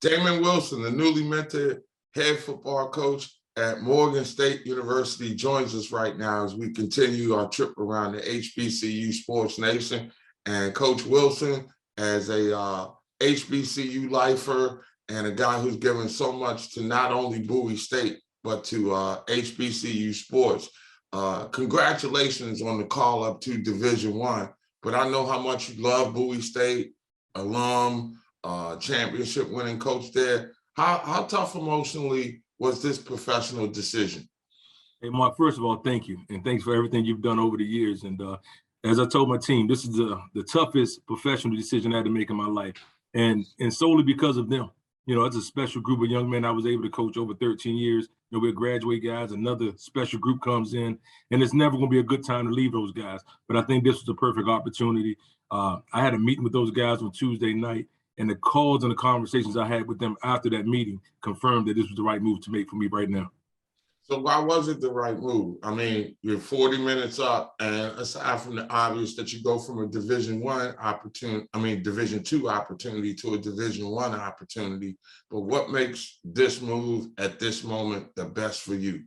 Damon Wilson, the newly minted head football coach at Morgan State University, joins us right now as we continue our trip around the HBCU Sports Nation. And Coach Wilson, as a HBCU lifer and a guy who's given so much to not only Bowie State, but to HBCU sports. Congratulations on the call up to Division I. But I know how much you love Bowie State, alum, championship winning coach there. How tough emotionally was this professional decision? Hey, Mark, first of all, thank you. And thanks for everything you've done over the years. And as I told my team, this is the toughest professional decision I had to make in my life. And solely because of them. You know, it's a special group of young men I was able to coach over 13 years. You know, we're graduate guys, another special group comes in, and it's never going to be a good time to leave those guys. But I think this was a perfect opportunity. I had a meeting with those guys on Tuesday night, and the calls and the conversations I had with them after that meeting confirmed that this was the right move to make for me right now. So why was it the right move? I mean, you're 40 minutes up, and aside from the obvious that you go from a Division I opportunity, Division II opportunity to a Division I opportunity, but what makes this move at this moment the best for you?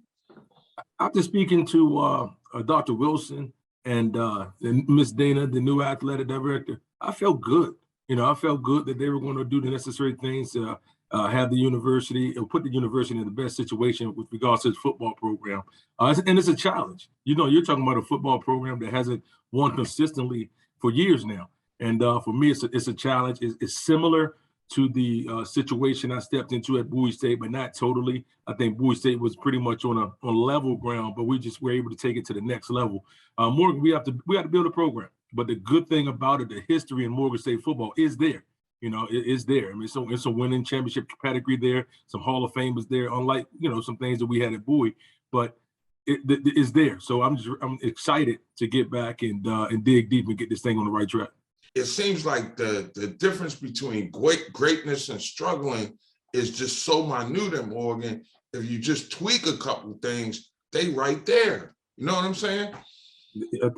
After speaking to Dr. Wilson and Miss Dana, the new athletic director, I felt good. You know, I felt good that they were going to do the necessary things to have the university, or put the university in the best situation with regards to its football program. And it's a challenge. You know, you're talking about a football program that hasn't won consistently for years now. And for me, it's a challenge. It's similar to the situation I stepped into at Bowie State, but not totally. I think Bowie State was pretty much on level ground, but we just were able to take it to the next level. Morgan, we have to build a program. But the good thing about it, the history in Morgan State football is there. You know, it's there. I mean, so it's a winning championship pedigree there, some Hall of Famers there, unlike, you know, some things that we had at Bowie, but it's there. So I'm excited to get back and dig deep and get this thing on the right track. It seems like the difference between greatness and struggling is just so minute at Morgan. If you just tweak a couple of things, they right there. You know what I'm saying?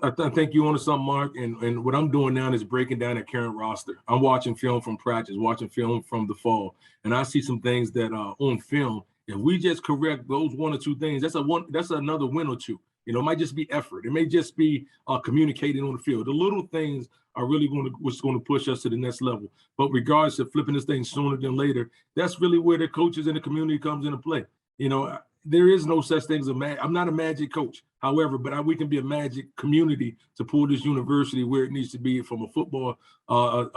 I think you onto something, Mark, and what I'm doing now is breaking down the current roster. I'm watching film from practice, watching film from the fall, and I see some things that are on film. If we just correct those one or two things, that's another win or two. You know, it might just be effort. It may just be communicating on the field. The little things are really what's going to push us to the next level. But regards to flipping this thing sooner than later, that's really where the coaches and the community comes into play. You know, there is no such thing as I'm not a magic coach. However, but we can be a magic community to pull this university where it needs to be from a football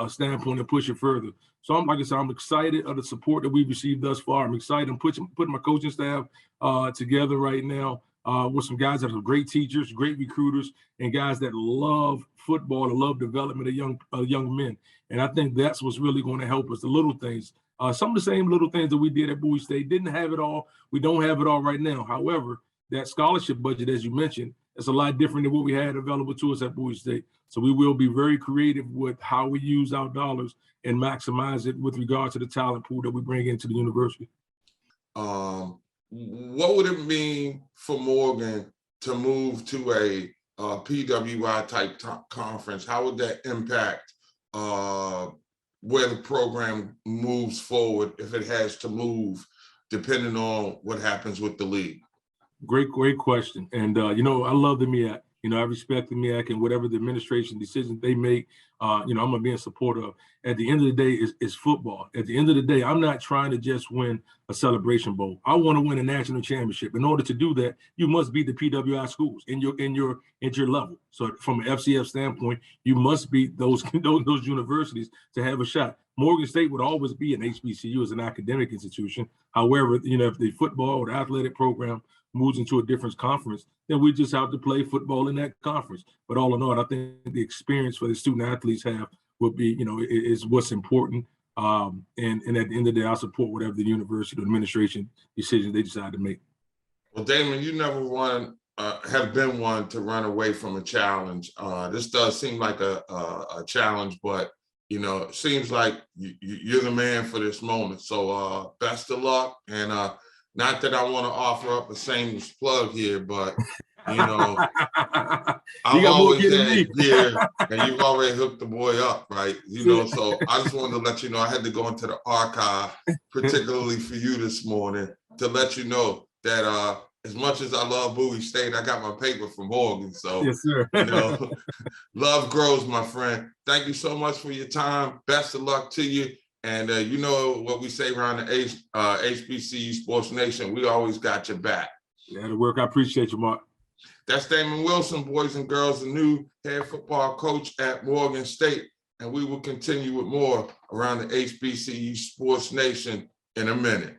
standpoint and push it further. So like I said, I'm excited of the support that we've received thus far. I'm excited. I'm putting my coaching staff together right now with some guys that are great teachers, great recruiters, and guys that love football and love development of young men. And I think that's what's really going to help us, the little things. Some of the same little things that we did at Bowie State. Didn't have it all. We don't have it all right now. However, that scholarship budget, as you mentioned, is a lot different than what we had available to us at Bowie State. So we will be very creative with how we use our dollars and maximize it with regard to the talent pool that we bring into the university. What would it mean for Morgan to move to a PWI type conference? How would that impact where the program moves forward, if it has to move, depending on what happens with the league? Great question. And, you know, I love the MEAC. You know, I respect the MEAC and whatever the administration decisions they make, you know, I'm going to be in support of. At the end of the day, it's football. At the end of the day, I'm not trying to just win a Celebration Bowl. I want to win a national championship. In order to do that, you must beat the PWI schools in your level. So from an FCS standpoint, you must beat those universities to have a shot. Morgan State would always be an HBCU as an academic institution. However, you know, if the football or the athletic program moves into a different conference, then we just have to play football in that conference. But all in all, I think the experience for the student athletes have will be, you know, is what's important. And at the end of the day, I support whatever the university or administration decision they decide to make. Well, Damon, you never have been one to run away from a challenge. This does seem like a challenge, but you know, it seems like you're the man for this moment. So best of luck. And not that I want to offer up a shameless plug here, but You know, You I've got more always gear than had me. gear, and you've already hooked the boy up, right? You know, so I just wanted to let you know I had to go into the archive, particularly for you this morning, to let you know that as much as I love Bowie State, I got my paper from Morgan. So, Yes, sir. you know, love grows, my friend. Thank you so much for your time. Best of luck to you. And you know what we say around the HBCU Sports Nation, we always got your back. That'll work. I appreciate you, Mark. That's Damon Wilson, boys and girls, the new head football coach at Morgan State. And we will continue with more around the HBCU Sports Nation in a minute.